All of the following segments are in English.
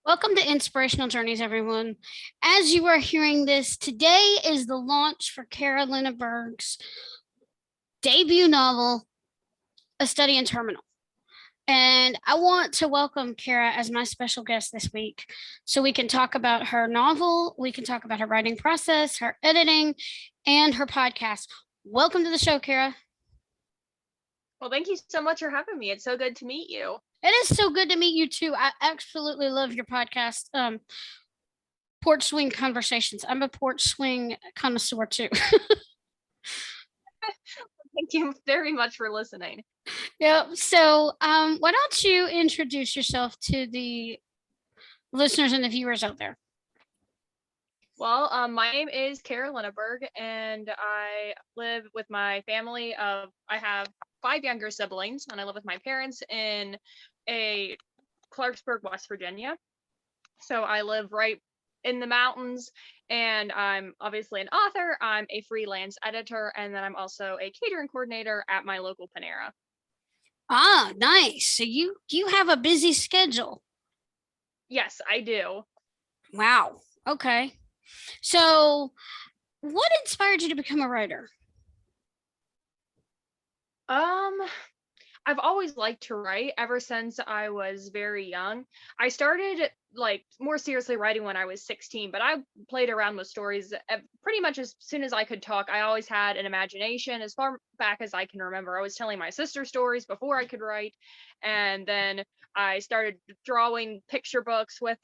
Welcome to Inspirational Journeys, everyone. As you are hearing this, today is the launch for Kara Linaburg's debut novel, A Study in Terminal. And I want to welcome Kara as my special guest this week so we can talk about her novel, we can talk about her writing process, her editing, and her podcast. Welcome to the show, Kara. Well, thank you so much for having me. It's so good to meet you. It is so good to meet you too. I absolutely love your podcast, Porch Swing Conversations. I'm a porch swing connoisseur too. Thank you very much for listening. Yep. So, why don't you introduce yourself to the listeners and the viewers out there? Well, my name is Kara Linaburg, and I live with my family of, I have 5 younger siblings, and I live with my parents in a Clarksburg, West Virginia. So I live right in the mountains, and I'm obviously an author. I'm a freelance editor, and then I'm also a catering coordinator at my local Panera. Ah, nice. So you have a busy schedule. Yes, I do. Wow. Okay. So, what inspired you to become a writer? Um, I've always liked to write ever since I was very young. I started like more seriously writing when I was 16, but I played around with stories pretty much as soon as I could talk. I always had an imagination as far back as I can remember. I was telling my sister stories before I could write, and then I started drawing picture books with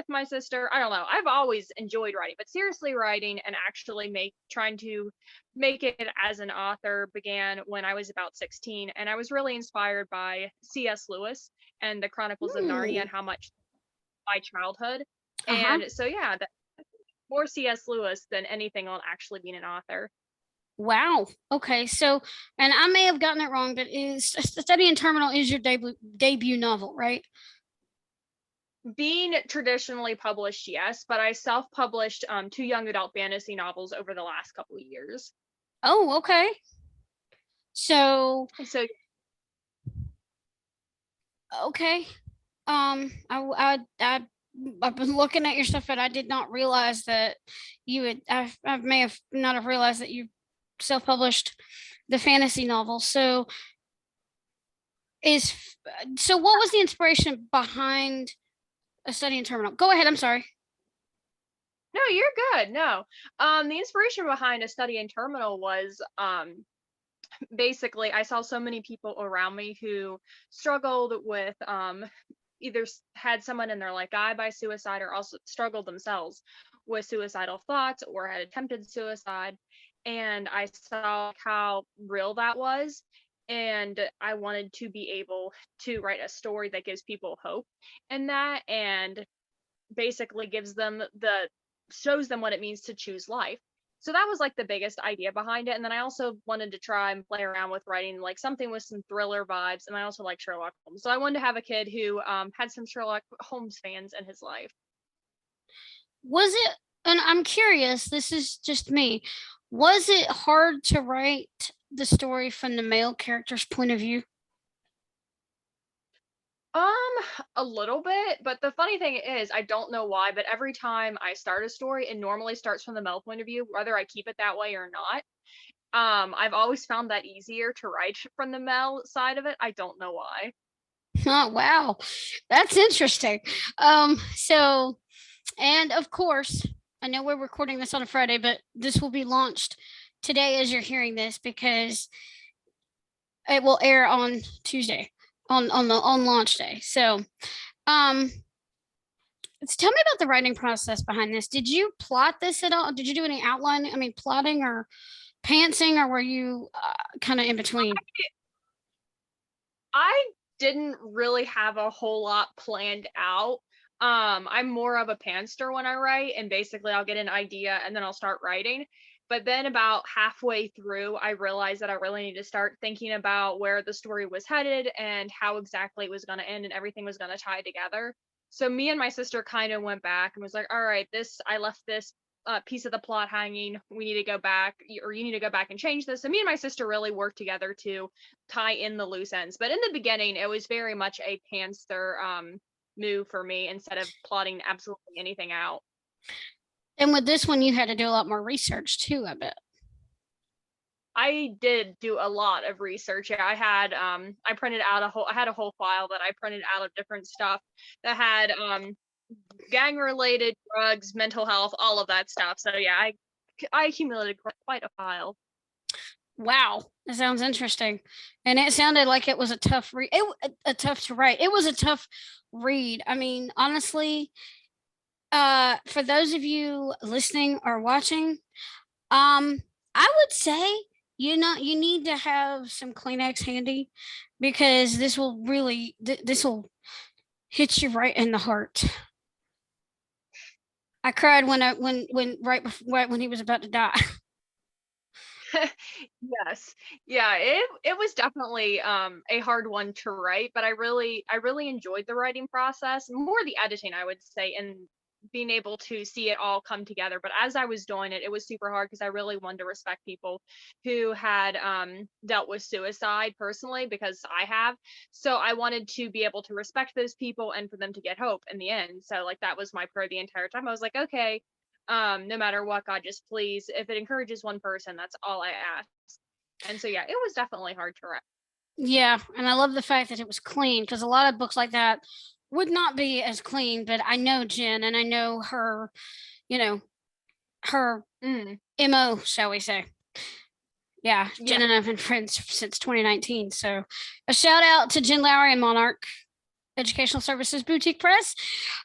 my sister. I don't know. I've always enjoyed writing, but seriously writing and actually trying to make it as an author began when I was about 16, and I was really inspired by C.S. Lewis and the Chronicles of Narnia and how much my childhood. Uh-huh. And so yeah, more C.S. Lewis than anything on actually being an author. Wow. Okay. So, and I may have gotten it wrong, but is A Study in Terminal is your debut novel, right? Being traditionally published, yes, but I self-published 2 young adult fantasy novels over the last couple of years. Oh, okay. So, So okay. I've been looking at your stuff, and I did not realize that you had. I may have not have realized that you self-published the fantasy novel. Is so. What was the inspiration behind A Study in Terminal? Go ahead. I'm sorry. no, you're good. No. The inspiration behind A Study in Terminal was basically I saw so many people around me who struggled with either had someone in their life die by suicide or also struggled themselves with suicidal thoughts or had attempted suicide, and I saw how real that was, and I wanted to be able to write a story that gives people hope in that, and basically gives them the shows them what it means to choose life. So that was like the biggest idea behind it. And then I also wanted to try and play around with writing like something with some thriller vibes. And I also like Sherlock Holmes. So I wanted to have a kid who had some Sherlock Holmes fans in his life. Was it? And I'm curious. This is just me. Was it hard to write the story from the male character's point of view? A little bit, but the funny thing is, I don't know why, but every time I start a story, it normally starts from the male point of view, whether I keep it that way or not. I've always found that easier to write from the male side of it. I don't know why. Oh, wow. That's interesting. So, and of course, I know we're recording this on a Friday, but this will be launched today as you're hearing this because it will air on Tuesday on launch day. So, um, tell me about the writing process behind this. Did you plot this at all? Did you do any outlining? I mean, plotting or pantsing, or were you kind of in between? I didn't really have a whole lot planned out. I'm more of a pantser when I write, and basically I'll get an idea and then I'll start writing. But then about halfway through, I realized that I really need to start thinking about where the story was headed and how exactly it was going to end and everything was going to tie together. So me and my sister kind of went back and was like, all right, I left this piece of the plot hanging. We need to go back, or you need to go back and change this. So me and my sister really worked together to tie in the loose ends. But in the beginning, it was very much a pantser move for me instead of plotting absolutely anything out. And with this one, you had to do a lot more research too, I bet. I did do a lot of research. Yeah, I printed out I had a whole file that I printed out of different stuff that had gang related, drugs, mental health, all of that stuff. So yeah, I accumulated quite a file. Wow, that sounds interesting. And it sounded like it was a tough read. A tough to write. It was a tough read. I mean, honestly, for those of you listening or watching, I would say you need to have some Kleenex handy because this will really this will hit you right in the heart. I cried when right when he was about to die. Yes. Yeah, it was definitely a hard one to write, but I really enjoyed the writing process, more the editing, I would say, and being able to see it all come together. But as I was doing it, it was super hard because I really wanted to respect people who had dealt with suicide personally, because I have. So I wanted to be able to respect those people and for them to get hope in the end. So like that was my prayer the entire time. I was like, okay, no matter what, God, just please, if it encourages one person, that's all I ask. And so yeah, it was definitely hard to write. Yeah, and I love the fact that it was clean because a lot of books like that would not be as clean. But I know Jen and I know her, you know, her MO, shall we say. Yeah, Yeah. Jen and I have been friends since 2019. So a shout out to Jen Lowry and Monarch Educational Services Boutique Press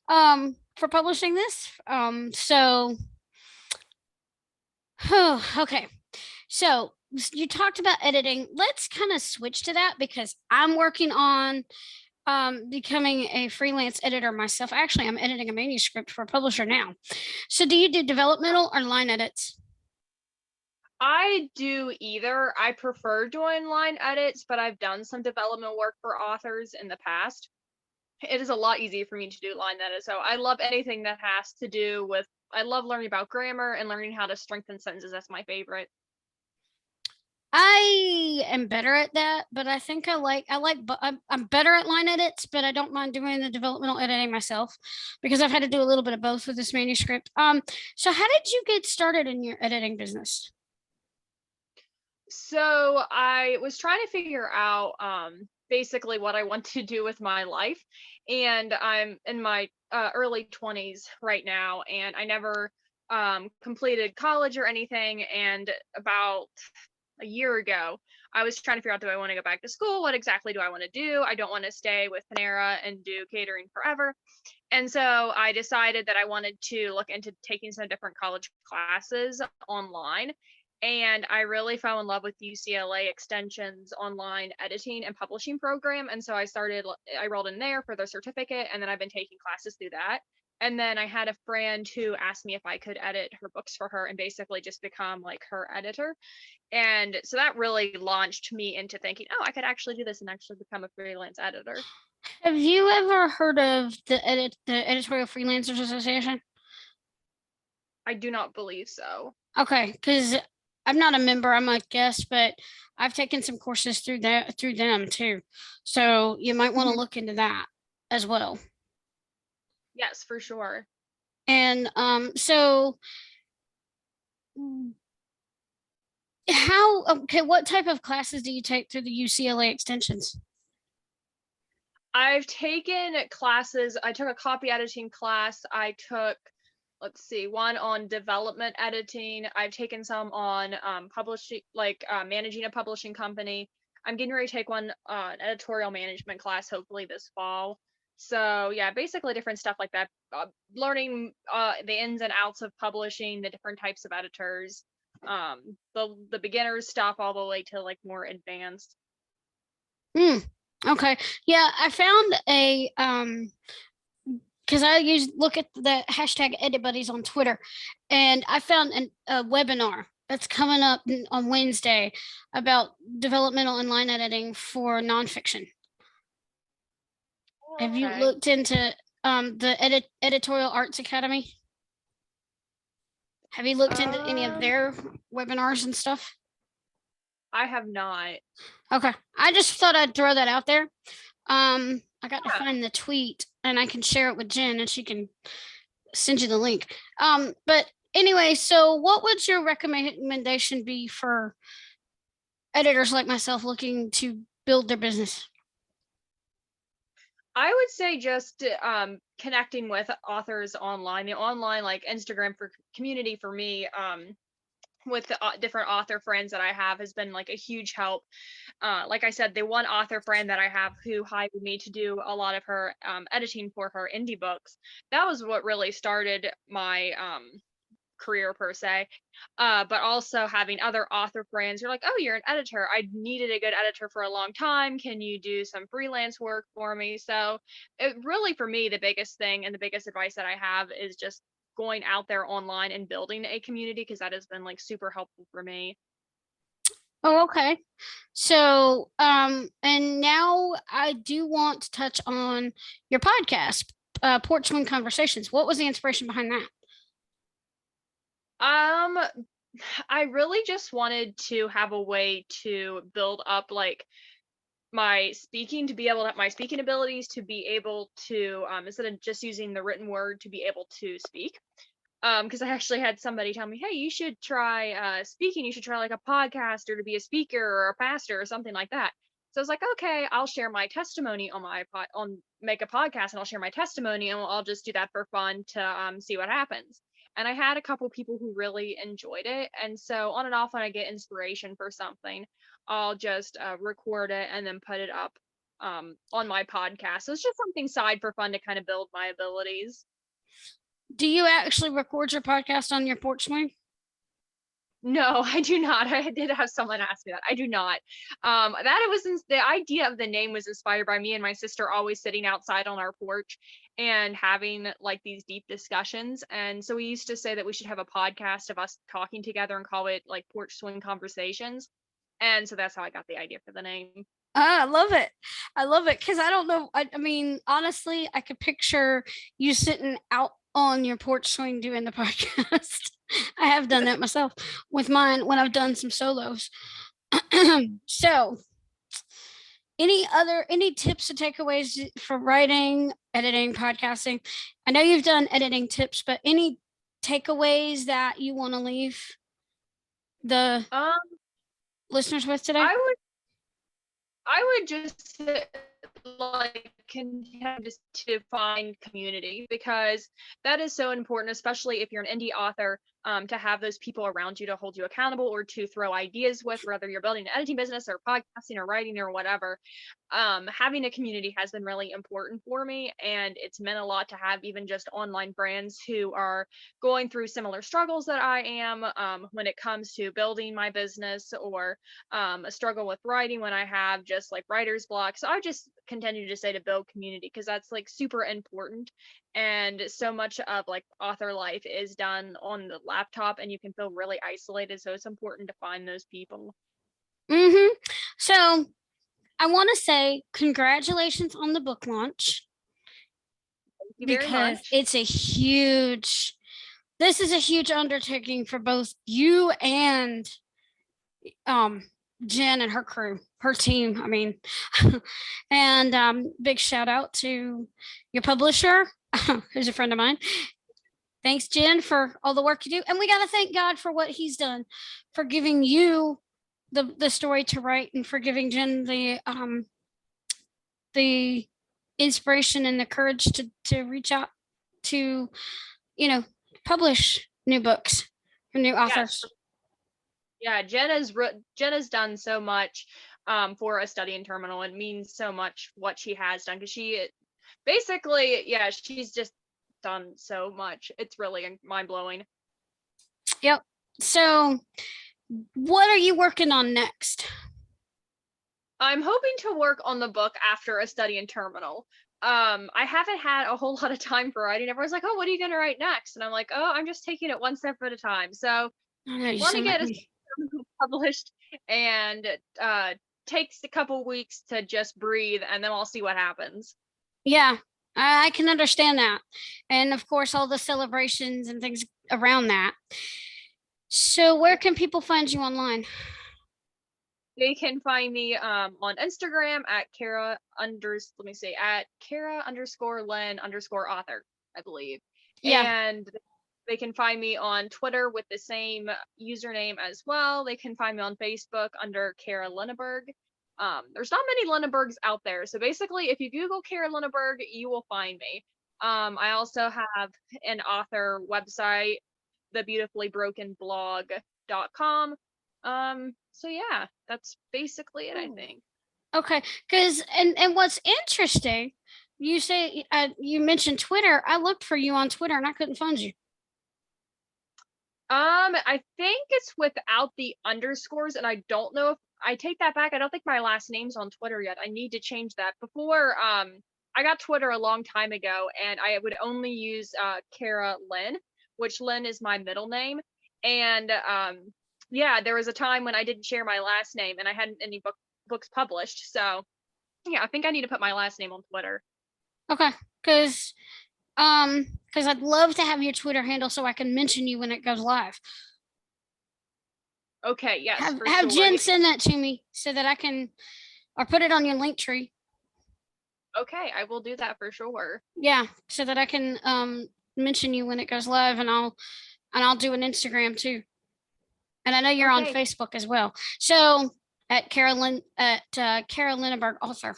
for publishing this. Okay. So you talked about editing. Let's kind of switch to that because I'm working on becoming a freelance editor myself. Actually, I'm editing a manuscript for a publisher now. So do you do developmental or line edits? I do either. I prefer doing line edits, but I've done some development work for authors in the past. It is a lot easier for me to do line edits. So I love anything that has to do with, I love learning about grammar and learning how to strengthen sentences. That's my favorite. I am better at that, but I think but I'm better at line edits, but I don't mind doing the developmental editing myself because I've had to do a little bit of both with this manuscript. So how did you get started in your editing business? So I was trying to figure out basically what I want to do with my life. And I'm in my early 20s right now, and I never completed college or anything. And about a year ago, I was trying to figure out, do I want to go back to school? What exactly do I want to do? I don't want to stay with Panera and do catering forever. And so I decided that I wanted to look into taking some different college classes online. And I really fell in love with UCLA Extension's online editing and publishing program. And so I rolled in there for the certificate, and then I've been taking classes through that. And then I had a friend who asked me if I could edit her books for her and basically just become like her editor. And so that really launched me into thinking, oh, I could actually do this and actually become a freelance editor. Have you ever heard of the Editorial Freelancers Association? I do not believe so. Okay, because I'm not a member, I'm a guest, but I've taken some courses through them too. So you might want to Mhm. look into that as well. Yes, for sure. And so what type of classes do you take through the UCLA extensions? I've taken classes. I took a copy editing class. I took, let's see, one on development editing. I've taken some on publishing, like managing a publishing company. I'm getting ready to take one an editorial management class, hopefully this fall. So yeah, basically different stuff like that. Learning the ins and outs of publishing, the different types of editors, the beginners stuff all the way to like more advanced. Hmm. Okay. Yeah, I found a because I look at the hashtag Edit Buddies on Twitter, and I found a webinar that's coming up on Wednesday about developmental and line editing for nonfiction. Have you Okay. looked into the Editorial Arts Academy? Have you looked into any of Um, their webinars and stuff? I have not. Okay, I just thought I'd throw that out there. I got to Yeah. find the tweet and I can share it with Jen and she can send you the link. But anyway, so what would your recommendation be for editors like myself looking to build their business? I would say just connecting with authors online. The online like Instagram for community for me, with the different author friends that I have has been like a huge help. Like I said, the one author friend that I have who hired me to do a lot of her editing for her indie books, that was what really started my career per se. But also having other author friends who are like, oh, you're an editor. I needed a good editor for a long time. Can you do some freelance work for me? So it really, for me, the biggest thing and the biggest advice that I have is just going out there online and building a community, because that has been like super helpful for me. Oh, okay. So, and now I do want to touch on your podcast, Portsmouth Conversations. What was the inspiration behind that? Um, I really just wanted to have a way to build up like my speaking, to be able to my speaking abilities, to be able to instead of just using the written word, to be able to speak. Because I actually had somebody tell me, hey, you should try speaking, you should try like a podcast, or to be a speaker or a pastor or something like that. So I was like, okay, I'll share my testimony on make a podcast, and I'll share my testimony, and I'll just do that for fun to see what happens. And I had a couple people who really enjoyed it, and so on and off, when I get inspiration for something, I'll just record it and then put it up on my podcast. So it's just something side for fun to kind of build my abilities. Do you actually record your podcast on your porch swing? No, I do not. I did have someone ask me that. I do not. That it was the idea of the name was inspired by me and my sister always sitting outside on our porch and having like these deep discussions. And so we used to say that we should have a podcast of us talking together and call it like Porch Swing Conversations. And so that's how I got the idea for the name. I love it. I love it because I don't know. I mean, honestly, I could picture you sitting out on your porch swing doing the podcast. I have done that myself with mine when I've done some solos. So, any tips or takeaways for writing, editing, podcasting? I know you've done editing tips, but any takeaways that you want to leave the Um, listeners with today? I would just like continue to find community, because that is so important, especially if you're an indie author, to have those people around you to hold you accountable or to throw ideas with, whether you're building an editing business or podcasting or writing or whatever. Having a community has been really important for me, and it's meant a lot to have even just online friends who are going through similar struggles that I am, when it comes to building my business, or a struggle with writing when I have just like writer's block. So I just continue to say to build community, because that's like super important. And so much of like author life is done on the laptop and you can feel really isolated. So it's important to find those people. Mm-hmm. So I want to say congratulations on the book launch Thank you very because much. it's a huge, this is a huge undertaking for both you and um, Jen and her crew, her team. I mean, and big shout out to your publisher, who's a friend of mine. Thanks, Jen, for all the work you do. And we got to thank God for what he's done, for giving you the story to write, and for giving Jen the inspiration and the courage to reach out to, you know, publish new books from new Yes. authors. Yeah, Jen has done so much for a study in terminal. It means so much what she has done, because she basically, yeah, she's just done so much. It's really mind blowing. Yep. So, what are you working on next? I'm hoping to work on the book after a study in terminal. I haven't had a whole lot of time for writing. Everyone's like, oh, what are you going to write next? And I'm like, oh, I'm just taking it one step at a time. So I know you want to sound like get a me. published, and takes a couple weeks to just breathe, and then I'll see what happens. Yeah, I can understand that. And of course, all the celebrations and things around that. So, where can people find you online? They can find me on Instagram at Kara_Len_author, I believe. Yeah. And they can find me on Twitter with the same username as well. They can find me on Facebook under Kara Linaburg. There's not many Linaburgs out there. So basically, if you Google Kara Linaburg, you will find me. I also have an author website, thebeautifullyBrokenblog.com. So yeah, that's basically it, I think. Okay, because and what's interesting, you say you mentioned Twitter. I looked for you on Twitter and I couldn't find you. I think it's without the underscores, and I don't know if I take that back. I don't think my last name's on Twitter yet. I need to change that. Before, I got Twitter a long time ago, and I would only use Kara Lynn, which Lynn is my middle name. And yeah, there was a time when I didn't share my last name, and I hadn't any books published. So yeah, I think I need to put my last name on Twitter. Okay, because I'd love to have your Twitter handle so I can mention you when it goes live. Okay, yes, Have for have sure. Jen send that to me so that I can, or put it on your link tree. Okay, I will do that for sure. Yeah, so that I can mention you when it goes live, and I'll do an Instagram too. And I know you're on Okay. Facebook as well. So at Carolyn Linaburg author.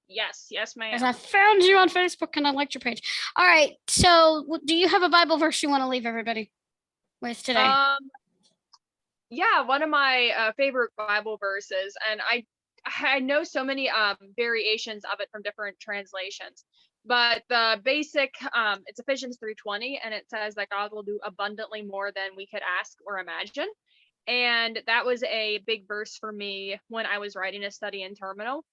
Yes, yes, ma'am. As I found you on Facebook and I liked your page. All right. So do you have a Bible verse you want to leave everybody with today? Yeah, one of my favorite Bible verses, and I know so many variations of it from different translations, but the basic it's Ephesians 3:20, and it says that God will do abundantly more than we could ask or imagine. And that was a big verse for me when I was writing a study in terminal.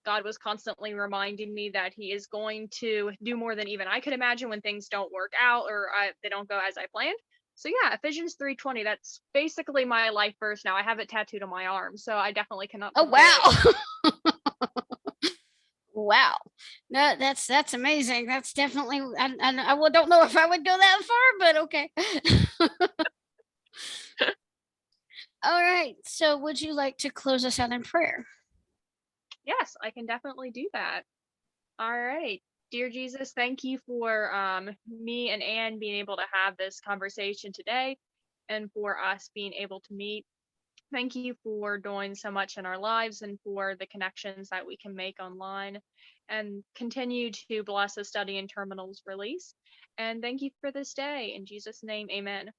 God was constantly reminding me that he is going to do more than even I could imagine when things don't work out or they don't go as I planned. So yeah, Ephesians 3:20, that's basically my life verse now. I have it tattooed on my arm, so I definitely cannot Oh forget it. wow. Wow. No, that's amazing. That's definitely I don't know if I would go that far, but okay. All right. So would you like to close us out in prayer? Yes, I can definitely do that. All right. Dear Jesus, thank you for me and Anne being able to have this conversation today and for us being able to meet. Thank you for doing so much in our lives and for the connections that we can make online, and continue to bless the study in terminals release. And thank you for this day. In Jesus' name, amen.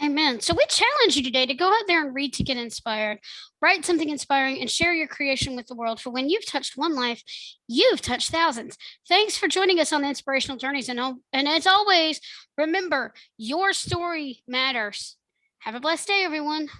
Amen. So we challenge you today to go out there and read to get inspired, write something inspiring, and share your creation with the world. For when you've touched one life, you've touched thousands. Thanks for joining us on the Inspirational Journeys. And as always, remember, your story matters. Have a blessed day, everyone.